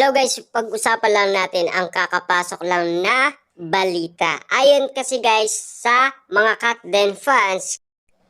Hello guys, pag-usapan lang natin ang kakapasok lang na balita. Ayon kasi guys sa mga Katden fans,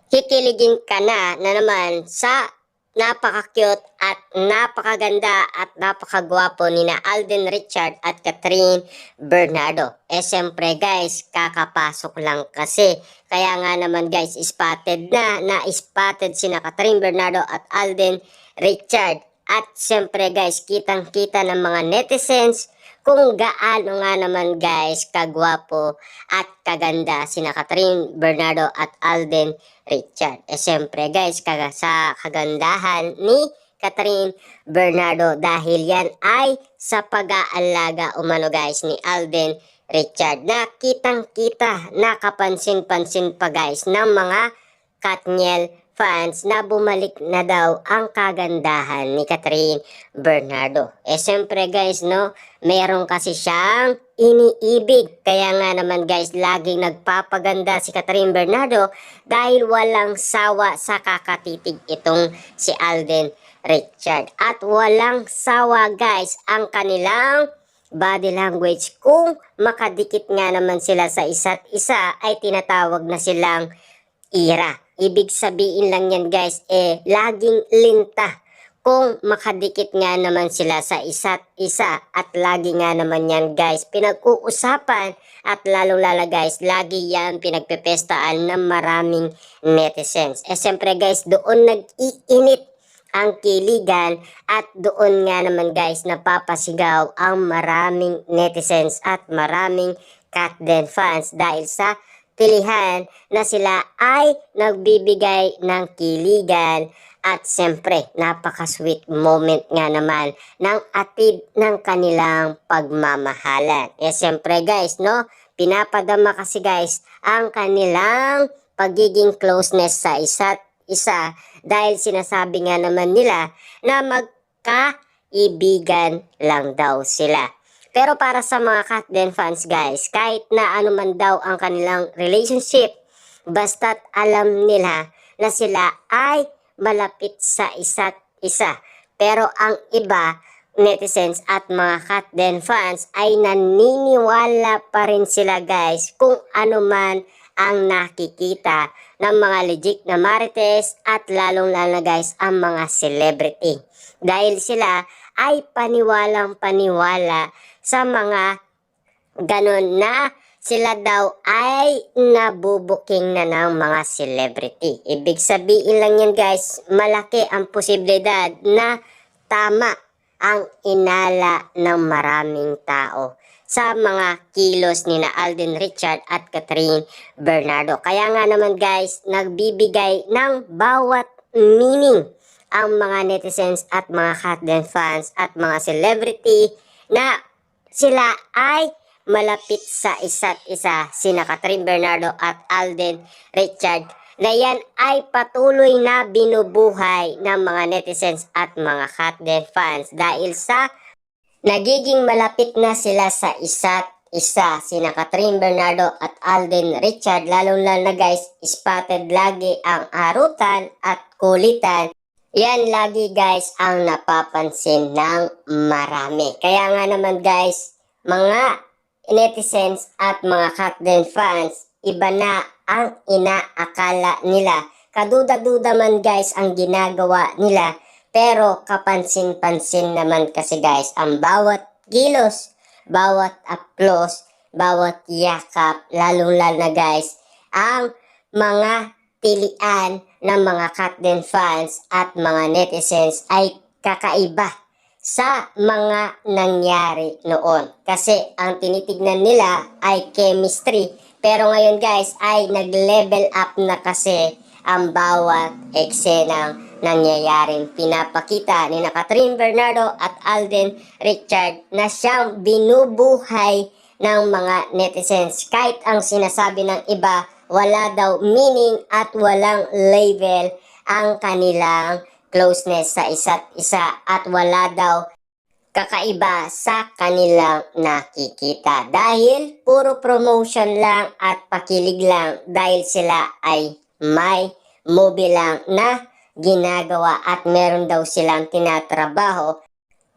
kikiligin ka na naman sa napaka-cute at napakaganda at napakagwapo ni na Alden Richard at Catherine Bernardo. Siyempre guys, kakapasok lang kasi. Kaya nga naman guys, spotted na-spotted sina Catherine Bernardo at Alden Richard. At siyempre guys, kitang-kita ng mga netizens kung gaano nga naman guys kagwapo at kaganda sina Catherine Bernardo at Alden Richard. Siyempre guys, sa kagandahan ni Catherine Bernardo dahil yan ay sa pag-aalaga umano guys ni Alden Richard na kitang-kita, nakapansin-pansin pa guys ng mga Katniel fans na bumalik na daw ang kagandahan ni Catherine Bernardo. Siyempre guys, no, meron kasi siyang iniibig. Kaya nga naman guys, laging nagpapaganda si Catherine Bernardo dahil walang sawa sa kakatitig itong si Alden Richard. At walang sawa guys ang kanilang body language. Kung makadikit nga naman sila sa isa't isa ay tinatawag na silang ira. Ibig sabihin lang yan guys, laging linta. Kung makadikit nga naman sila sa isa't isa at lagi nga naman yan guys pinag-uusapan at lalong-lala guys, lagi yan pinagpepestaan ng maraming netizens. Siyempre guys, doon nag-iinit ang kiligan at doon nga naman guys napapasigaw ang maraming netizens at maraming Katden fans dahil sa pilihan na sila ay nagbibigay ng kiligan at siyempre napaka-sweet moment nga naman ng atid ng kanilang pagmamahalan. Siyempre guys, no, pinapadama kasi guys ang kanilang pagiging closeness sa isa't isa dahil sinasabi nga naman nila na magkaibigan lang daw sila. Pero para sa mga Katden fans guys, kahit na ano man daw ang kanilang relationship, basta't alam nila na sila ay malapit sa isa't isa. Pero ang iba, netizens at mga Katden fans ay naniniwala pa rin sila guys kung ano man ang nakikita ng mga legit na marites at lalong-lalo guys ang mga celebrity. Dahil sila ay paniwalang paniwala sa mga ganon na sila daw ay nabubuking na ng mga celebrity. Ibig sabihin lang yan guys, malaki ang posibilidad na tama ang inala ng maraming tao sa mga kilos ni na Alden Richard at Catherine Bernardo. Kaya nga naman guys, nagbibigay ng bawat meaning ang mga netizens at mga Katden fans at mga celebrity na sila ay malapit sa isa't isa, sina Catherine Bernardo at Alden Richard, na yan ay patuloy na binubuhay ng mga netizens at mga Katden fans dahil sa nagiging malapit na sila sa isa't isa, sina Catherine Bernardo at Alden Richard, lalong-lalo na guys, spotted lagi ang arutan at kulitan. Yan lagi guys ang napapansin ng marami. Kaya nga naman guys, mga netizens at mga Katden fans, iba na ang inaakala nila. Kaduda-duda man guys ang ginagawa nila, pero kapansin-pansin naman kasi guys ang bawat kilos, bawat applause, bawat yakap, lalong-lalo na guys ang mga pilian ng mga Katden fans at mga netizens ay kakaiba sa mga nangyari noon. Kasi ang tinitignan nila ay chemistry. Pero ngayon guys ay nag-level up na kasi ang bawat eksenang nangyayaring pinapakita ni na Catherine Bernardo at Alden Richard na siyang binubuhay ng mga netizens. Kahit ang sinasabi ng iba, wala daw meaning at walang label ang kanilang closeness sa isa't isa at wala daw kakaiba sa kanilang nakikita. Dahil puro promotion lang at pakilig lang dahil sila ay may movie lang na ginagawa at meron daw silang tinatrabaho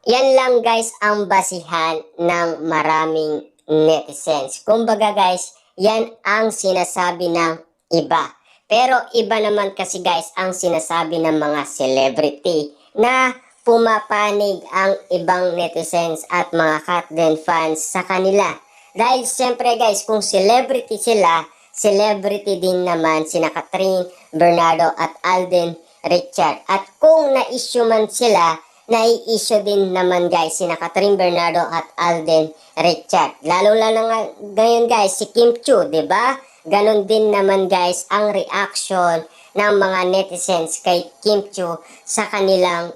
Yan lang guys ang basihan ng maraming netizens. Kumbaga guys, yan ang sinasabi ng iba. Pero iba naman kasi guys ang sinasabi ng mga celebrity na pumapanig ang ibang netizens at mga Katden fans sa kanila. Dahil siyempre guys, kung celebrity sila, celebrity din naman sina Catherine Bernardo at Alden Richard. At kung na-issue man sila, nai-issue din naman guys sina Catherine Bernardo at Alden Richard. Lalo nga ngayon guys si Kim Chiu, 'di ba? Ganon din naman guys ang reaction ng mga netizens kay Kim Chiu sa kanilang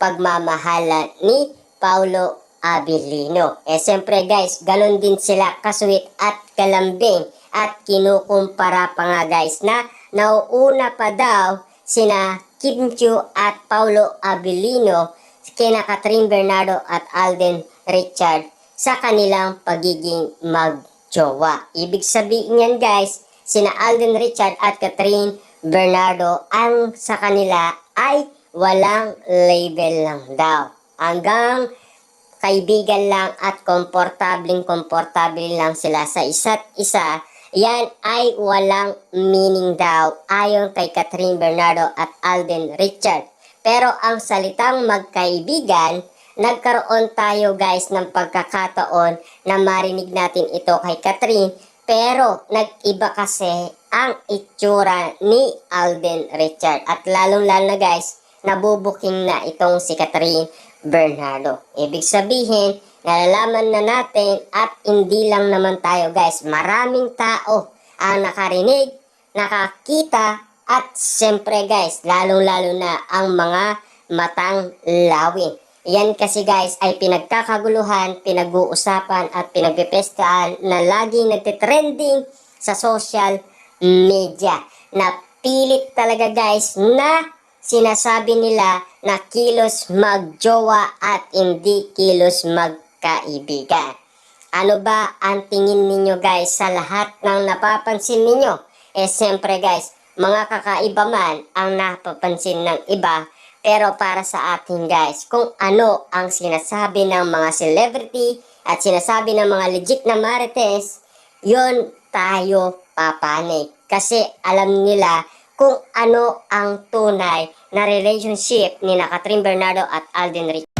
pagmamahalan ni Paulo Abilino. Siyempre guys, ganon din sila kasweet at kalambing at kinukumpara pa nga guys na nauuna pa daw sina Kim Chiu at Paulo Abilino kina Catherine Bernardo at Alden Richard sa kanilang pagiging magjowa. Ibig sabihin yan guys, sina Alden Richard at Catherine Bernardo ang sa kanila ay walang label lang daw. Hanggang kaibigan lang at komportable lang sila sa isa't isa. Yan ay walang meaning daw ayon kay Catherine Bernardo at Alden Richard. Pero ang salitang magkaibigan, nagkaroon tayo guys ng pagkakataon na marinig natin ito kay Catherine. Pero nag-iba kasi ang itsura ni Alden Richard. At lalong-lalo na guys, nabubuking na itong si Catherine Bernardo. Ibig sabihin, nalalaman na natin at hindi lang naman tayo guys. Maraming tao ang nakarinig, nakakita, at siyempre guys, lalong-lalo na ang mga matang lawin. Yan kasi guys ay pinagkakaguluhan, pinag-uusapan at pinagpipestahan na laging nagtitrending sa social media. Na pilit talaga guys na sinasabi nila na kilos magjowa at hindi kilos magkaibigan. Ano ba ang tingin ninyo guys sa lahat ng napapansin ninyo? Siyempre guys, mga kakaiba man ang napapansin ng iba, pero para sa atin guys, kung ano ang sinasabi ng mga celebrity at sinasabi ng mga legit na marites, yon tayo papanig. Kasi alam nila kung ano ang tunay na relationship ni Catherine Bernardo at Alden Richard.